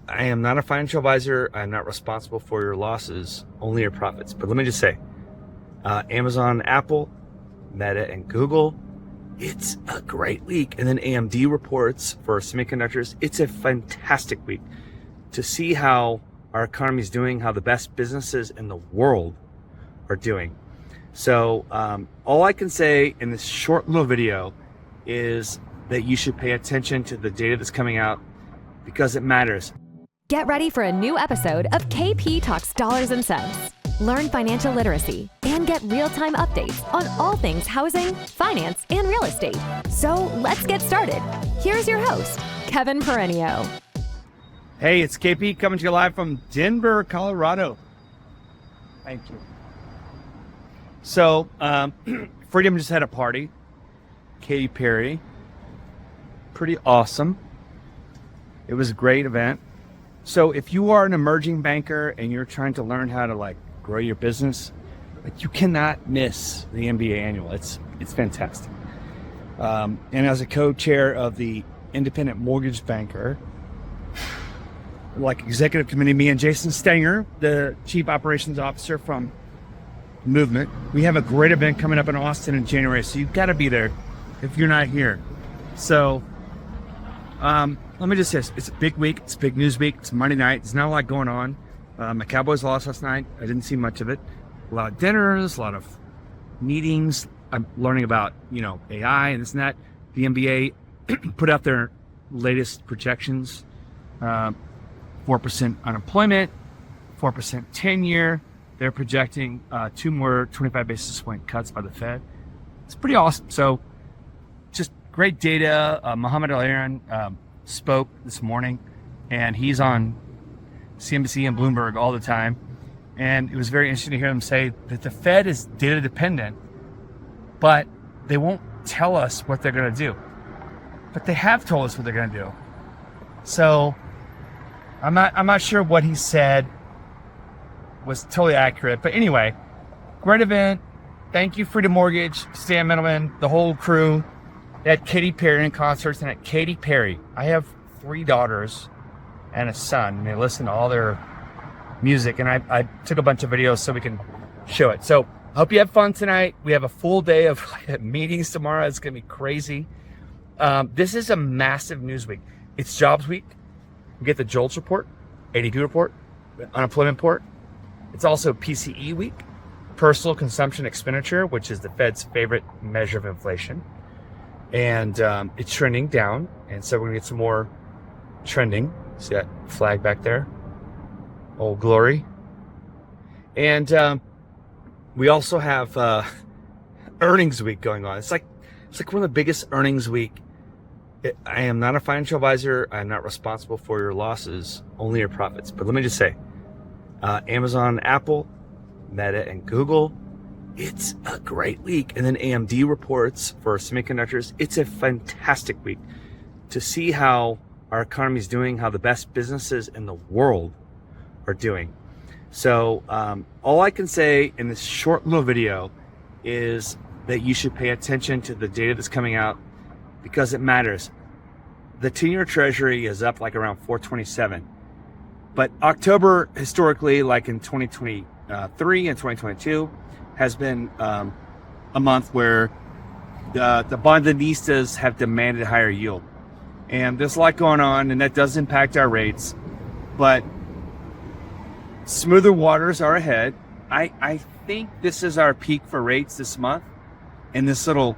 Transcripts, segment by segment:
I am not a financial advisor. I'm not responsible for your losses, only your profits. But let me just say, Amazon, Apple, Meta, and Google, it's a great week. And then AMD reports for semiconductors. It's a fantastic week to see how our economy is doing, how the best businesses in the world are doing. So all I can say in this short little video is that you should pay attention to the data that's coming out because it matters. Get ready for a new episode of KP Talks Dollars and Cents. Learn financial literacy and get real-time updates on all things housing, finance, and real estate. So let's get started. Here's your host, Kevin Perenio. Hey, it's KP coming to you live from Denver, Colorado. Thank you. So, Freedom just had a party. Katy Perry. Pretty awesome. It was a great event. So if you are an emerging banker and you're trying to learn how to grow your business, you cannot miss the MBA annual. It's fantastic. And as a co-chair of the Independent Mortgage Banker, executive committee, me and Jason Stenger, the chief operations officer from Movement, we have a great event coming up in Austin in January. So you've got to be there if you're not here. So let me just say, it's a big week. It's a big news week. It's Monday night. There's not a lot going on. My Cowboys lost last night. I didn't see much of it. A lot of dinners, a lot of meetings. I'm learning about, AI and this and that. The NBA put out their latest projections. 4% unemployment, 4% 10-year. They're projecting 2 more 25 basis point cuts by the Fed. It's pretty awesome. So just great data. Mohamed Al-Aaron spoke this morning, and he's on CNBC and Bloomberg all the time. And it was very interesting to hear him say that the Fed is data dependent, but they won't tell us what they're going to do. But they have told us what they're going to do. So I'm not sure what he said was totally accurate. But anyway, great event. Thank you, Freedom Mortgage, Stan Middleman, the whole crew at Katy Perry in concerts and at Katy Perry. I have 3 daughters and a son, and they listen to all their music, and I took a bunch of videos so we can show it. So I hope you have fun tonight. We have a full day of meetings tomorrow. It's going to be crazy. This is a massive news week. It's jobs week. We get the JOLTS report, ADP report, unemployment report. It's also PCE week, personal consumption expenditure, which is the Fed's favorite measure of inflation. And it's trending down. And so we're going to get some more trending. See that flag back there? Old Glory. And we also have earnings week going on. It's like one of the biggest earnings week. I am not a financial advisor. I'm not responsible for your losses, only your profits. But let me just say, Amazon, Apple, Meta, and Google, it's a great week. And then AMD reports for semiconductors. It's a fantastic week to see how our economy is doing, how the best businesses in the world are doing. So all I can say in this short little video is that you should pay attention to the data that's coming out because it matters. The 10-year Treasury is up around 427. But October, historically, like in 2023 and 2022, has been a month where the Bondanistas have demanded higher yield. And there's a lot going on, and that does impact our rates. But smoother waters are ahead. I think this is our peak for rates this month in this little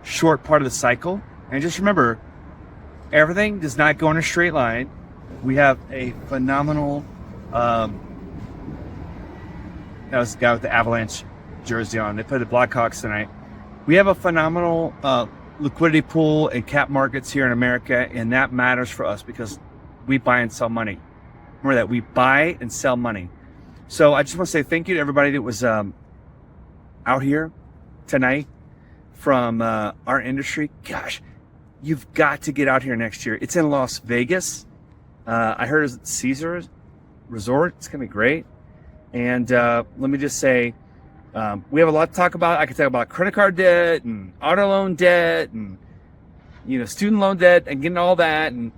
short part of the cycle. And just remember, everything does not go in a straight line. We have a phenomenal, that was the guy with the Avalanche jersey on. They play the Blackhawks tonight. We have a phenomenal liquidity pool and cap markets here in America, and that matters for us because we buy and sell money. Remember that, we buy and sell money. So I just want to say thank you to everybody that was out here tonight from our industry. Gosh, you've got to get out here next year. It's in Las Vegas. I heard it's at Caesars Resort. It's going to be great. And let me just say, we have a lot to talk about. I can talk about credit card debt and auto loan debt and, student loan debt and getting all that. And,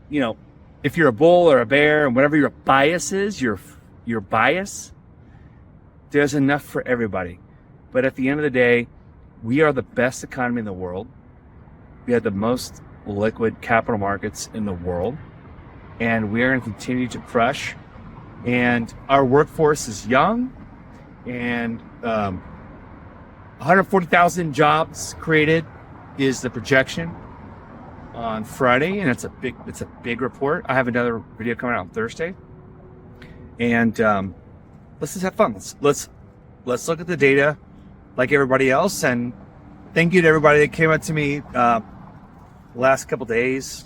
if you're a bull or a bear and whatever your bias is, your bias, there's enough for everybody. But at the end of the day, we are the best economy in the world. We have the most liquid capital markets in the world, and we are going to continue to crush. And our workforce is young, and 140,000 jobs created is the projection on Friday, and it's a big report. I have another video coming out on Thursday, and let's just have fun. Let's look at the data like everybody else. And thank you to everybody that came up to me the last couple days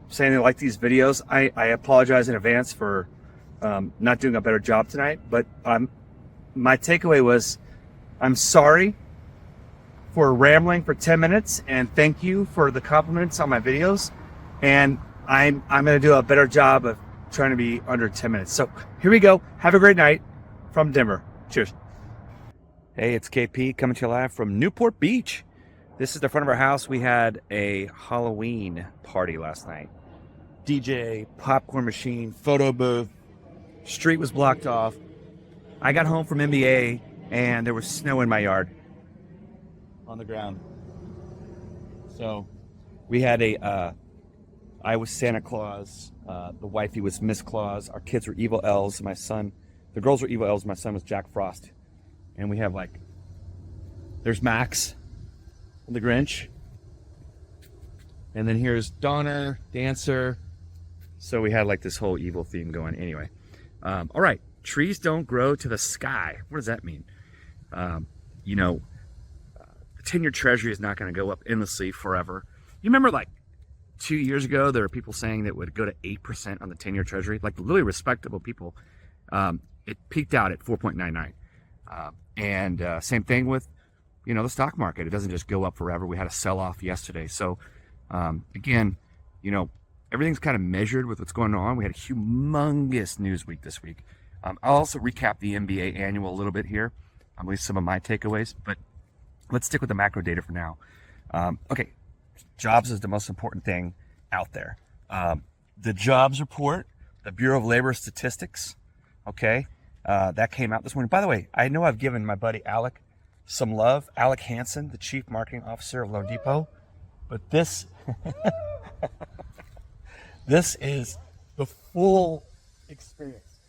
saying they like these videos. I apologize in advance for not doing a better job tonight, but my takeaway was I'm sorry for rambling for 10 minutes, and thank you for the compliments on my videos, and I'm going to do a better job of trying to be under 10 minutes. So here we go. Have a great night from Denver. Cheers. Hey, it's KP coming to you live from Newport Beach. This is the front of our house. We had a Halloween party last night. DJ, popcorn machine, photo booth, street was blocked off. I got home from NBA and there was snow in my yard on the ground. So we had I was Santa Claus, the wifey was Miss Claus, our kids were evil elves, the girls were evil elves, my son was Jack Frost. And we have there's Max, the Grinch. And then here's Donner, Dancer. So we had this whole evil theme going. Anyway, all right, trees don't grow to the sky. What does that mean? The 10-year Treasury is not going to go up endlessly forever. You remember 2 years ago, there were people saying that it would go to 8% on the 10-year Treasury, really respectable people. It peaked out at 4.99. And same thing with, the stock market. It doesn't just go up forever. We had a sell-off yesterday. So, again, everything's kind of measured with what's going on. We had a humongous news week this week. I'll also recap the NBA annual a little bit here. At least some of my takeaways, but let's stick with the macro data for now. Okay, jobs is the most important thing out there. The jobs report, the Bureau of Labor Statistics, okay, that came out this morning. By the way, I know I've given my buddy Alec some love, Alec Hansen, the Chief Marketing Officer of Loan Depot, but this this is the full experience.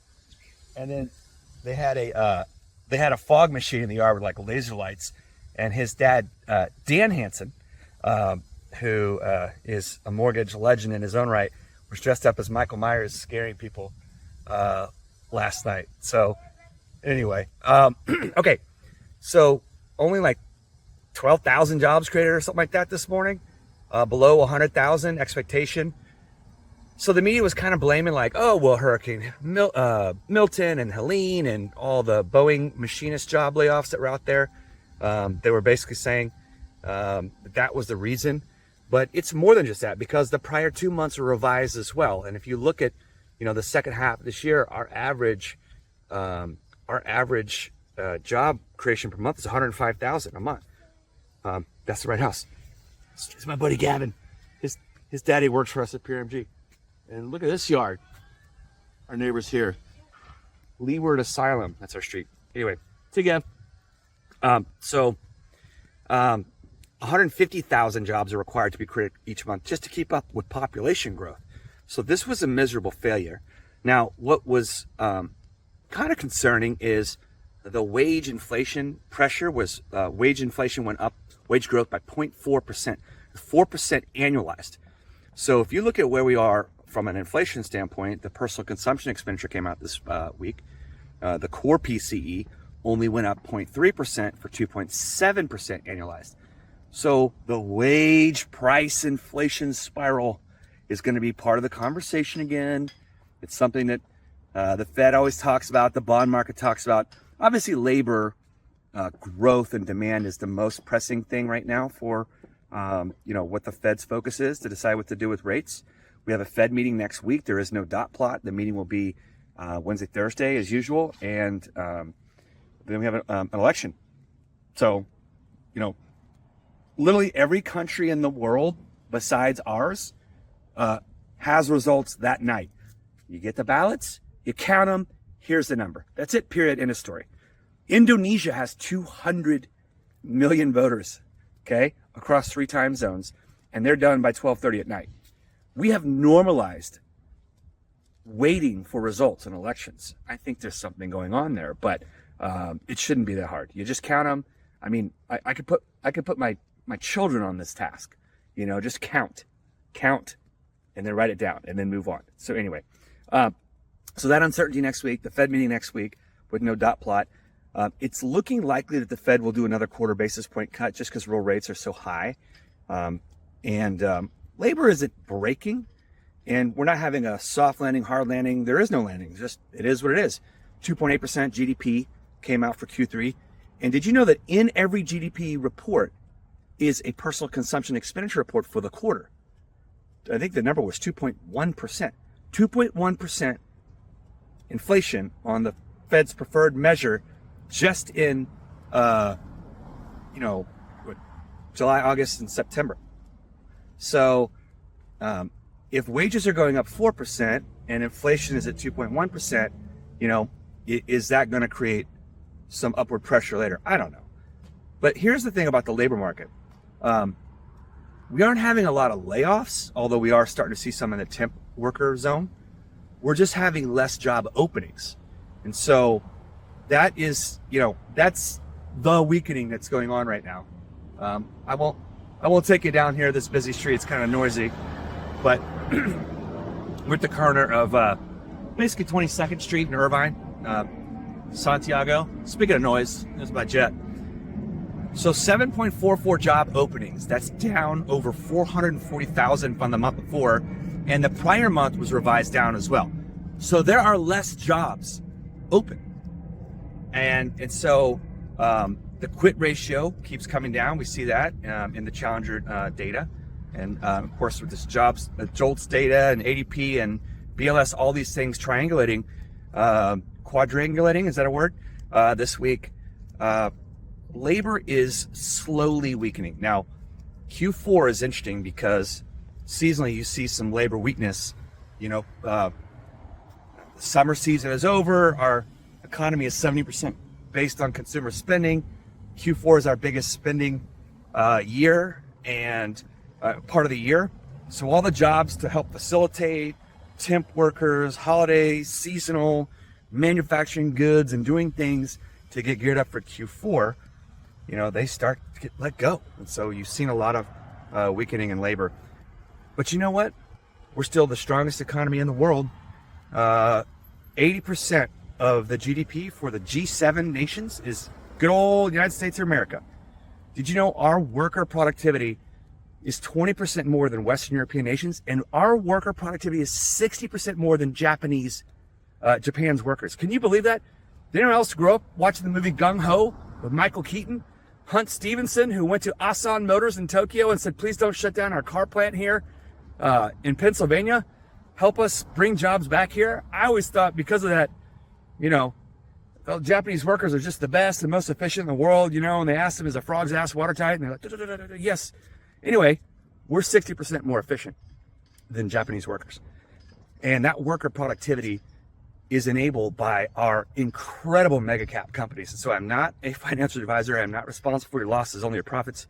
And then they had a fog machine in the yard with laser lights, and his dad, Dan Hansen, who is a mortgage legend in his own right, was dressed up as Michael Myers scaring people last night. So anyway, okay, so only 12,000 jobs created or something like that this morning, below 100,000 expectation. So the media was kind of blaming Hurricane Milton and Helene and all the Boeing machinist job layoffs that were out there. They were basically saying that was the reason. But it's more than just that, because the prior 2 months were revised as well. And if you look at, the second half of this year, our average job creation per month is 105,000 a month. That's the right house. It's my buddy Gavin. His daddy works for us at PRMG. And look at this yard. Our neighbors here. Leeward Asylum. That's our street. Anyway, see you again. 150,000 jobs are required to be created each month just to keep up with population growth. So this was a miserable failure. Now, what was kind of concerning is the wage inflation pressure was, wage inflation went up, wage growth by 0.4%, 4% annualized. So if you look at where we are from an inflation standpoint, the personal consumption expenditure came out this week. The core PCE only went up 0.3% for 2.7% annualized. So the wage price inflation spiral is going to be part of the conversation again. It's something that the Fed always talks about, the bond market talks about. Obviously, labor growth and demand is the most pressing thing right now for what the Fed's focus is to decide what to do with rates. We have a Fed meeting next week. There is no dot plot. The meeting will be Wednesday, Thursday as usual, and then we have an election. So, literally every country in the world besides ours has results that night. You get the ballots, you count them, here's the number. That's it, period, end of story. Indonesia has 200 million voters, okay, across 3 time zones, and they're done by 12:30 at night. We have normalized waiting for results in elections. I think there's something going on there, but it shouldn't be that hard. You just count them. I mean, I could put my children on this task, just count, and then write it down and then move on. So anyway, so that uncertainty next week, the Fed meeting next week with no dot plot. It's looking likely that the Fed will do another quarter basis point cut just because real rates are so high. And labor isn't breaking, and we're not having a soft landing, hard landing. There is no landing. Just it is what it is. 2.8% GDP came out for Q3. And did you know that in every GDP report is a personal consumption expenditure report for the quarter? I think the number was 2.1%. 2.1% inflation on the Fed's preferred measure just in, July, August, and September. So if wages are going up 4% and inflation is at 2.1%, is that going to create some upward pressure later? I don't know. But here's the thing about the labor market. We aren't having a lot of layoffs, although we are starting to see some in the temp worker zone. We're just having less job openings. And so that is, that's the weakening that's going on right now. I won't take you down here this busy street. It's kind of noisy, but we're at the corner of basically 22nd Street in Irvine, Santiago. Speaking of noise, there's my jet. So 7.44 job openings. That's down over 440,000 from the month before, and the prior month was revised down as well. So there are less jobs open, and so the quit ratio keeps coming down. We see that in the Challenger data, and of course with this jobs, JOLTS data and ADP and BLS, all these things triangulating, quadrangulating, is that a word? This week, labor is slowly weakening. Now, Q4 is interesting because seasonally you see some labor weakness. The summer season is over. Our economy is 70% based on consumer spending. Q4 is our biggest spending year and part of the year. So all the jobs to help facilitate temp workers, holidays, seasonal, manufacturing goods, and doing things to get geared up for Q4, they start to get let go. And so you've seen a lot of weakening in labor. But you know what? We're still the strongest economy in the world. 80% of the GDP for the G7 nations is good old United States of America. Did you know our worker productivity is 20% more than Western European nations, and our worker productivity is 60% more than Japan's workers? Can you believe that? Did anyone else grow up watching the movie Gung Ho with Michael Keaton? Hunt Stevenson, who went to Asan Motors in Tokyo and said, please don't shut down our car plant here in Pennsylvania. Help us bring jobs back here. I always thought because of that, Japanese workers are just the best and most efficient in the world, and they asked them, is a frog's ass watertight? And they're like, yes. Anyway, we're 60% more efficient than Japanese workers. And that worker productivity is enabled by our incredible mega cap companies. And so I'm not a financial advisor. I'm not responsible for your losses, only your profits.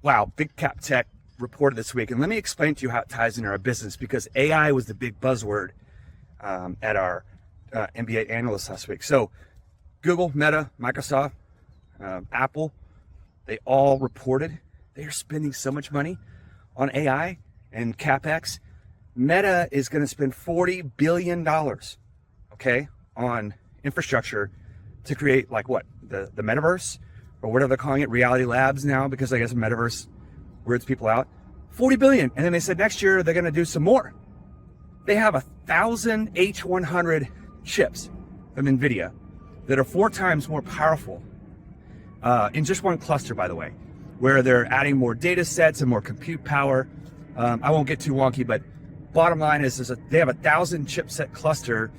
Wow, big cap tech reported this week. And let me explain to you how it ties into our business, because AI was the big buzzword at our MBA analyst last week. So Google, Meta, Microsoft, Apple, they all reported they are spending so much money on AI and CapEx. Meta is going to spend $40 billion, on infrastructure to create the metaverse, or whatever they're calling it, reality labs now, because I guess metaverse weirds people out. $40 billion. And then they said next year they're going to do some more. They have 1,000 H100 chips from NVIDIA that are 4 times more powerful in just one cluster, by the way, where they're adding more data sets and more compute power. I won't get too wonky, but bottom line is they have 1,000 chipset cluster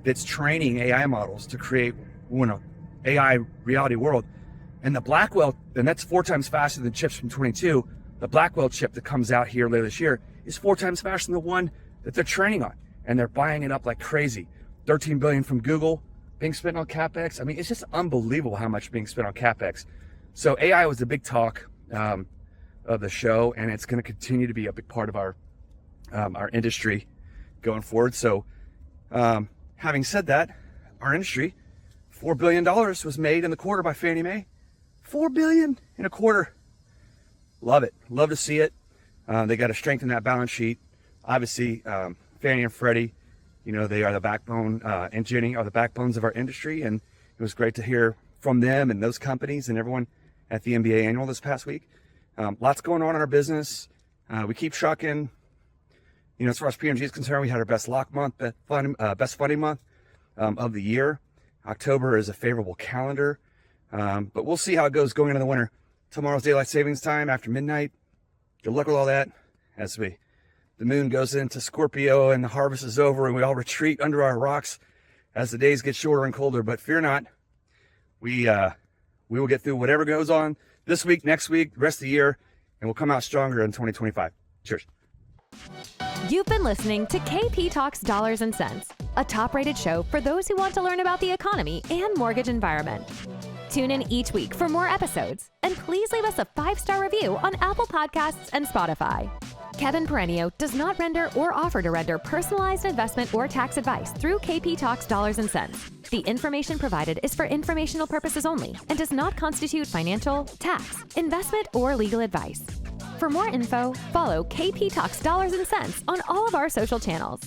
that's training AI models to create AI reality world. And the Blackwell, and that's 4 times faster than chips from 22. The Blackwell chip that comes out here later this year is 4 times faster than the one that they're training on, and they're buying it up like crazy. 13 billion from Google being spent on CapEx. I mean, it's just unbelievable how much being spent on CapEx. So AI was a big talk of the show, and it's going to continue to be a big part of our industry going forward. So having said that, our industry, $4 billion was made in the quarter by Fannie Mae. $4 billion in a quarter. Love it. Love to see it. They got to strengthen that balance sheet. Obviously, Fannie and Freddie, you know, they are the backbone, and Ginnie are the backbones of our industry. And it was great to hear from them and those companies and everyone at the MBA annual this past week. Lots going on in our business. We keep trucking. You know, as far as PMG is concerned, we had our best lock month, best funding month of the year. October is a favorable calendar, but we'll see how it goes going into the winter. Tomorrow's daylight savings time after midnight. Good luck with all that as the moon goes into Scorpio and the harvest is over and we all retreat under our rocks as the days get shorter and colder. But fear not, we will get through whatever goes on this week, next week, the rest of the year, and we'll come out stronger in 2025. Cheers. You've been listening to KP Talks Dollars and Cents, a top-rated show for those who want to learn about the economy and mortgage environment. Tune in each week for more episodes, and please leave us a 5-star review on Apple Podcasts and Spotify. Kevin Perenio does not render or offer to render personalized investment or tax advice through KP Talks Dollars and Cents. The information provided is for informational purposes only and does not constitute financial, tax, investment, or legal advice. For more info, follow KP Talks Dollars and Cents on all of our social channels.